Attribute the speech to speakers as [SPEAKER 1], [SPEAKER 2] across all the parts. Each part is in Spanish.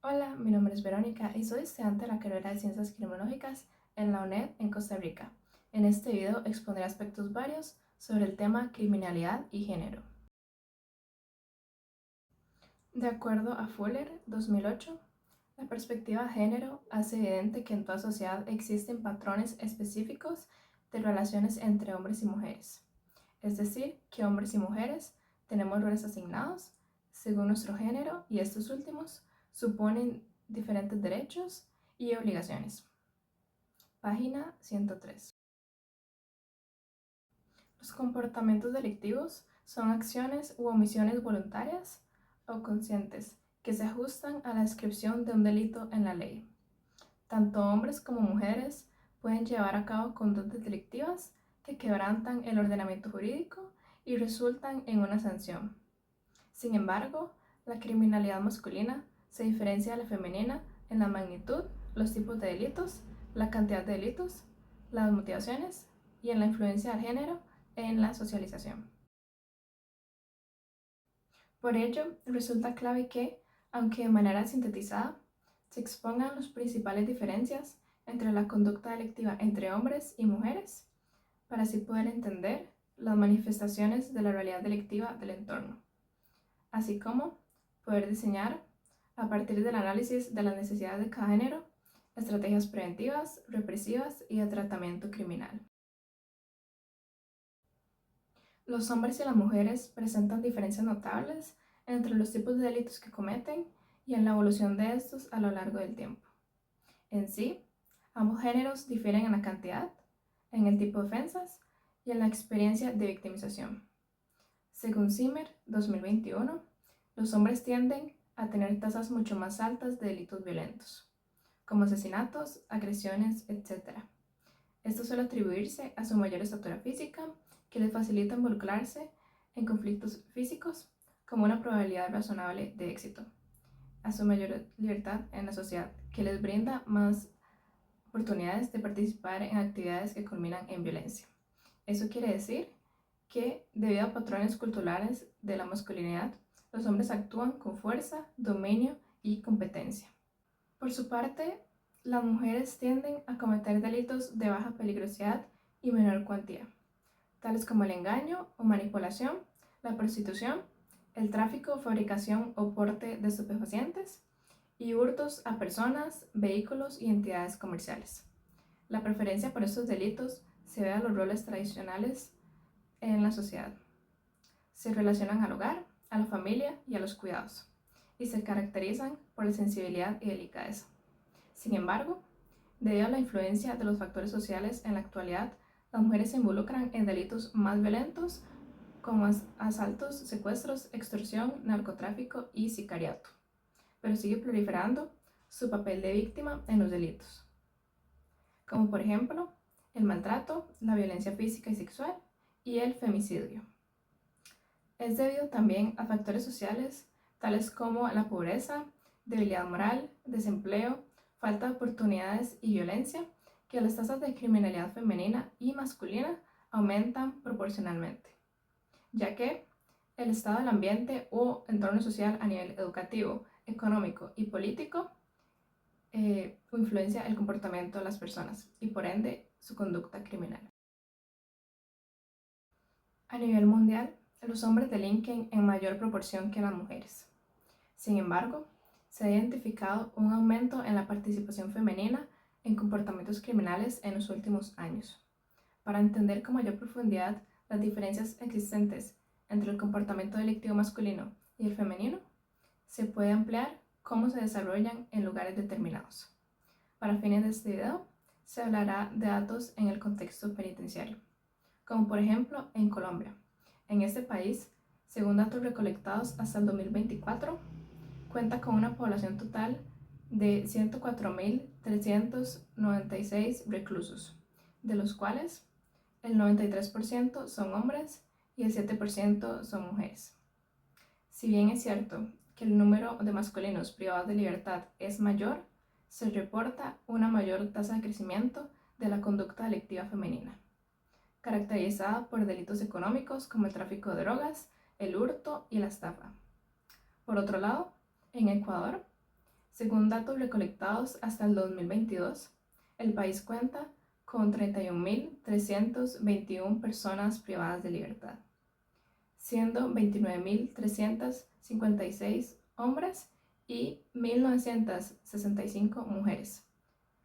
[SPEAKER 1] Hola, mi nombre es Verónica y soy estudiante de la carrera de Ciencias Criminológicas en la UNED en Costa Rica. En este video expondré aspectos varios sobre el tema criminalidad y género. De acuerdo a Fuller, 2008, la perspectiva de género hace evidente que en toda sociedad existen patrones específicos de relaciones entre hombres y mujeres. Es decir, que hombres y mujeres tenemos roles asignados según nuestro género y estos últimos suponen diferentes derechos y obligaciones. Página 103. Los comportamientos delictivos son acciones u omisiones voluntarias o conscientes que se ajustan a la descripción de un delito en la ley. Tanto hombres como mujeres pueden llevar a cabo conductas delictivas que quebrantan el ordenamiento jurídico y resultan en una sanción. Sin embargo, la criminalidad masculina se diferencia de la femenina en la magnitud, los tipos de delitos, la cantidad de delitos, las motivaciones y en la influencia del género en la socialización. Por ello, resulta clave que, aunque de manera sintetizada, se expongan las principales diferencias entre la conducta delictiva entre hombres y mujeres, para así poder entender las manifestaciones de la realidad delictiva del entorno, así como poder diseñar, a partir del análisis de las necesidades de cada género, estrategias preventivas, represivas y de tratamiento criminal. Los hombres y las mujeres presentan diferencias notables entre los tipos de delitos que cometen y en la evolución de estos a lo largo del tiempo. En sí, ambos géneros difieren en la cantidad, en el tipo de ofensas y en la experiencia de victimización. Según Zimmer, 2021, los hombres tienden a tener tasas mucho más altas de delitos violentos, como asesinatos, agresiones, etc. Esto suele atribuirse a su mayor estatura física, que les facilita involucrarse en conflictos físicos como una probabilidad razonable de éxito, a su mayor libertad en la sociedad, que les brinda más oportunidades de participar en actividades que culminan en violencia. Eso quiere decir que, debido a patrones culturales de la masculinidad, los hombres actúan con fuerza, dominio y competencia. Por su parte, las mujeres tienden a cometer delitos de baja peligrosidad y menor cuantía, tales como el engaño o manipulación, la prostitución, el tráfico, fabricación o porte de estupefacientes y hurtos a personas, vehículos y entidades comerciales. La preferencia por estos delitos se debe a los roles tradicionales en la sociedad. Se relacionan al hogar, a la familia y a los cuidados, y se caracterizan por la sensibilidad y delicadeza. Sin embargo, debido a la influencia de los factores sociales en la actualidad, las mujeres se involucran en delitos más violentos como asaltos, secuestros, extorsión, narcotráfico y sicariato, pero sigue proliferando su papel de víctima en los delitos, como por ejemplo el maltrato, la violencia física y sexual y el femicidio. Es debido también a factores sociales tales como la pobreza, debilidad moral, desempleo, falta de oportunidades y violencia, que las tasas de criminalidad femenina y masculina aumentan proporcionalmente, ya que el estado del ambiente o entorno social a nivel educativo, económico y político influencia el comportamiento de las personas y por ende su conducta criminal. A nivel mundial, los hombres delinquen en mayor proporción que las mujeres. Sin embargo, se ha identificado un aumento en la participación femenina en comportamientos criminales en los últimos años. Para entender con mayor profundidad las diferencias existentes entre el comportamiento delictivo masculino y el femenino, se puede ampliar cómo se desarrollan en lugares determinados. Para fines de este video, se hablará de datos en el contexto penitenciario, como por ejemplo en Colombia. En este país, según datos recolectados hasta el 2024, cuenta con una población total de 104.396 reclusos, de los cuales el 93% son hombres y el 7% son mujeres. Si bien es cierto que el número de masculinos privados de libertad es mayor, se reporta una mayor tasa de crecimiento de la conducta delictiva femenina, caracterizada por delitos económicos como el tráfico de drogas, el hurto y la estafa. Por otro lado, en Ecuador, Según datos recolectados hasta el 2022, el país cuenta con 31.321 personas privadas de libertad, siendo 29.356 hombres y 1.965 mujeres,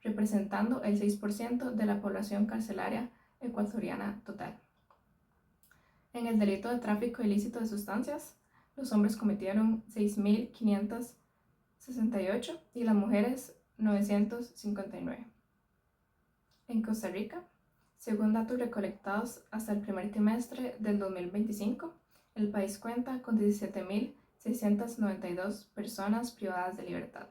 [SPEAKER 1] representando el 6% de la población carcelaria ecuatoriana total. En el delito de tráfico ilícito de sustancias, los hombres cometieron 6.568 y las mujeres 959. En Costa Rica, según datos recolectados hasta el primer trimestre del 2025, el país cuenta con 17.692 personas privadas de libertad,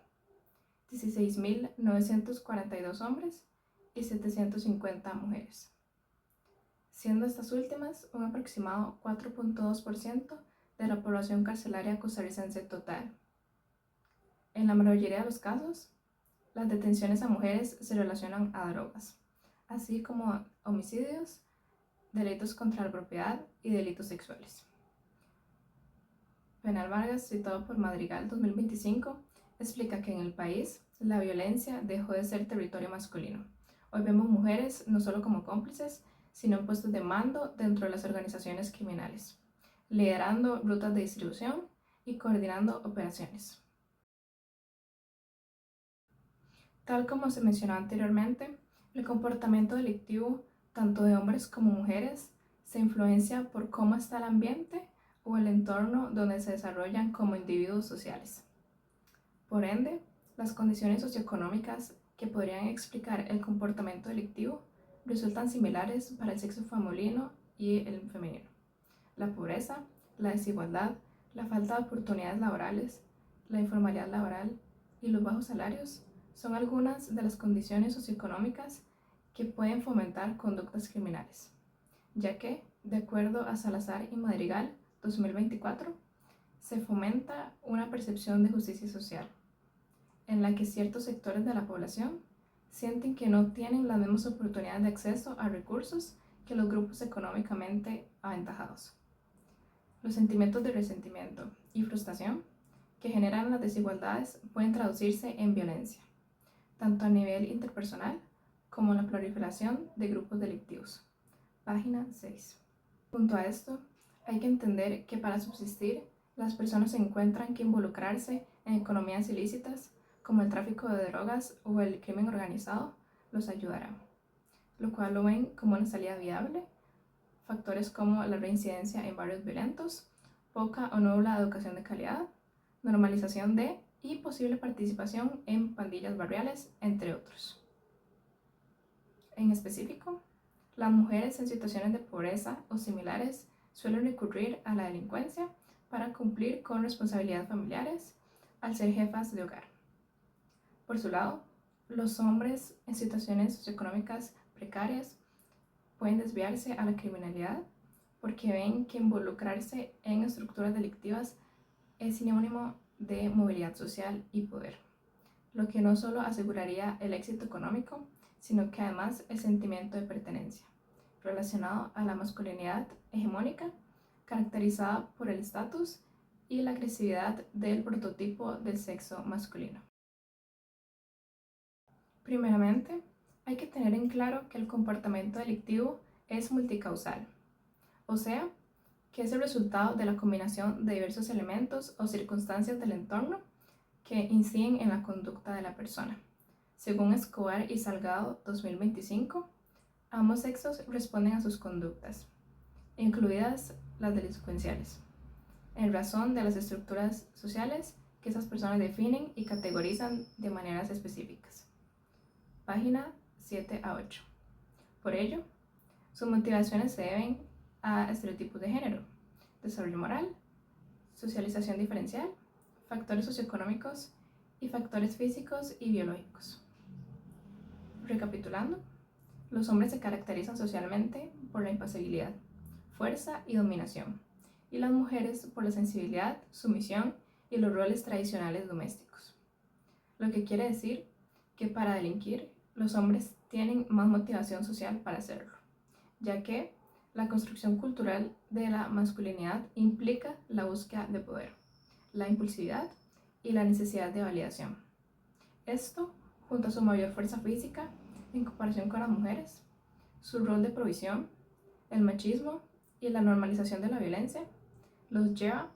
[SPEAKER 1] 16.942 hombres y 750 mujeres, siendo estas últimas un aproximado 4.2% de la población carcelaria costarricense total. En la mayoría de los casos, las detenciones a mujeres se relacionan a drogas, así como homicidios, delitos contra la propiedad y delitos sexuales. Penal Vargas, citado por Madrigal 2025, explica que en el país la violencia dejó de ser territorio masculino. Hoy vemos mujeres no solo como cómplices, sino en puestos de mando dentro de las organizaciones criminales, liderando rutas de distribución y coordinando operaciones. Tal como se mencionó anteriormente, el comportamiento delictivo, tanto de hombres como mujeres, se influencia por cómo está el ambiente o el entorno donde se desarrollan como individuos sociales. Por ende, las condiciones socioeconómicas que podrían explicar el comportamiento delictivo resultan similares para el sexo masculino y el femenino. La pobreza, la desigualdad, la falta de oportunidades laborales, la informalidad laboral y los bajos salarios son algunas de las condiciones socioeconómicas que pueden fomentar conductas criminales, ya que, de acuerdo a Salazar y Madrigal 2024, se fomenta una percepción de justicia social, en la que ciertos sectores de la población sienten que no tienen las mismas oportunidades de acceso a recursos que los grupos económicamente aventajados. Los sentimientos de resentimiento y frustración que generan las desigualdades pueden traducirse en violencia, tanto a nivel interpersonal como en la proliferación de grupos delictivos. Página 6. Junto a esto, hay que entender que para subsistir, las personas se encuentran que involucrarse en economías ilícitas como el tráfico de drogas o el crimen organizado los ayudará, lo cual lo ven como una salida viable. Factores como la reincidencia en barrios violentos, poca o nula educación de calidad, normalización de y posible participación en pandillas barriales, entre otros. En específico, las mujeres en situaciones de pobreza o similares suelen recurrir a la delincuencia para cumplir con responsabilidades familiares al ser jefas de hogar. Por su lado, los hombres en situaciones socioeconómicas precarias pueden desviarse a la criminalidad porque ven que involucrarse en estructuras delictivas es sinónimo de movilidad social y poder, lo que no solo aseguraría el éxito económico, sino que además el sentimiento de pertenencia, relacionado a la masculinidad hegemónica, caracterizada por el estatus y la agresividad del prototipo del sexo masculino. Primeramente, hay que tener en claro que el comportamiento delictivo es multicausal, o sea, que es el resultado de la combinación de diversos elementos o circunstancias del entorno que inciden en la conducta de la persona. Según Escobar y Salgado 2025, ambos sexos responden a sus conductas, incluidas las delincuenciales, en razón de las estructuras sociales que esas personas definen y categorizan de maneras específicas. Página 7 a 8. Por ello, sus motivaciones se deben a estereotipos de género, desarrollo moral, socialización diferencial, factores socioeconómicos y factores físicos y biológicos. Recapitulando, los hombres se caracterizan socialmente por la impasibilidad, fuerza y dominación, y las mujeres por la sensibilidad, sumisión y los roles tradicionales domésticos. Lo que quiere decir que para delinquir, los hombres tienen más motivación social para hacerlo, ya que la construcción cultural de la masculinidad implica la búsqueda de poder, la impulsividad y la necesidad de validación. Esto, junto a su mayor fuerza física en comparación con las mujeres, su rol de provisión, el machismo y la normalización de la violencia, los lleva,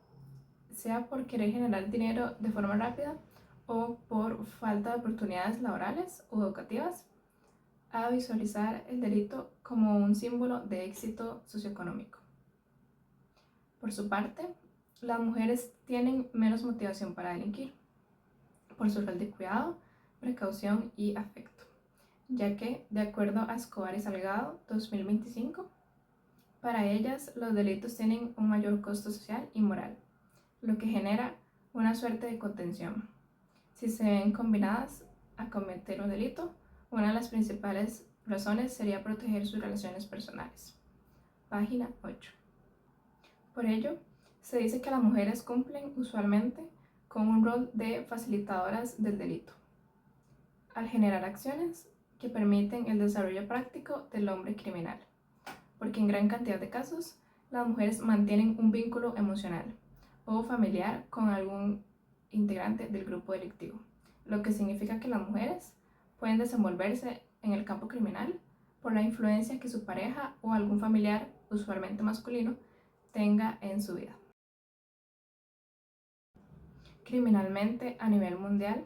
[SPEAKER 1] sea por querer generar dinero de forma rápida o por falta de oportunidades laborales o educativas, a visualizar el delito como un símbolo de éxito socioeconómico. Por su parte, las mujeres tienen menos motivación para delinquir, por su rol de cuidado, precaución y afecto, ya que, de acuerdo a Escobar y Salgado 2025, para ellas los delitos tienen un mayor costo social y moral, lo que genera una suerte de contención. Si se ven combinadas a cometer un delito, una de las principales razones sería proteger sus relaciones personales. Página 8. Por ello, se dice que las mujeres cumplen usualmente con un rol de facilitadoras del delito, al generar acciones que permiten el desarrollo práctico del hombre criminal, porque en gran cantidad de casos las mujeres mantienen un vínculo emocional o familiar con algún integrante del grupo delictivo, lo que significa que las mujeres pueden desenvolverse en el campo criminal por la influencia que su pareja o algún familiar, usualmente masculino, tenga en su vida. Criminalmente, a nivel mundial,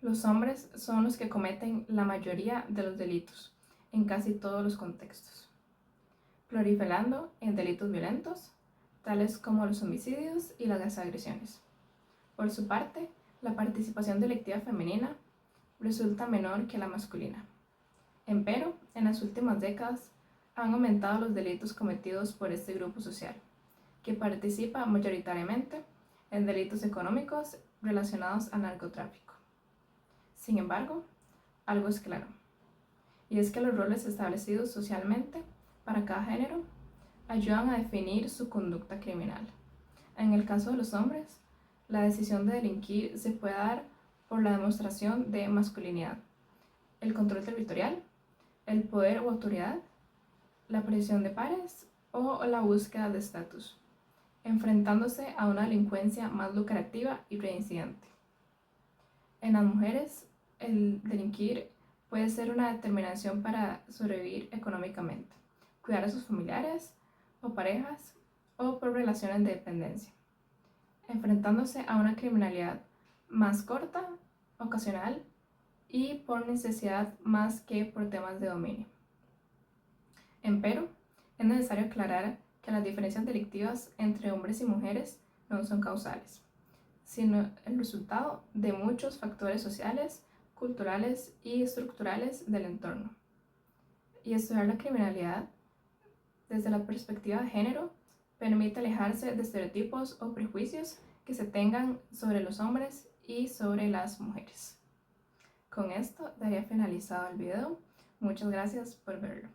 [SPEAKER 1] los hombres son los que cometen la mayoría de los delitos, en casi todos los contextos, proliferando en delitos violentos, tales como los homicidios y las agresiones. Por su parte, la participación delictiva femenina resulta menor que la masculina. Empero, en las últimas décadas, han aumentado los delitos cometidos por este grupo social, que participa mayoritariamente en delitos económicos relacionados al narcotráfico. Sin embargo, algo es claro, y es que los roles establecidos socialmente para cada género ayudan a definir su conducta criminal. En el caso de los hombres, la decisión de delinquir se puede dar por la demostración de masculinidad, el control territorial, el poder o autoridad, la presión de pares o la búsqueda de estatus, enfrentándose a una delincuencia más lucrativa y reincidente. En las mujeres, el delinquir puede ser una determinación para sobrevivir económicamente, cuidar a sus familiares o parejas o por relaciones de dependencia, enfrentándose a una criminalidad más corta, ocasional y por necesidad más que por temas de dominio. Empero, es necesario aclarar que las diferencias delictivas entre hombres y mujeres no son causales, sino el resultado de muchos factores sociales, culturales y estructurales del entorno. Y estudiar la criminalidad desde la perspectiva de género permite alejarse de estereotipos o prejuicios que se tengan sobre los hombres y sobre las mujeres. Con esto daría finalizado el video. Muchas gracias por verlo.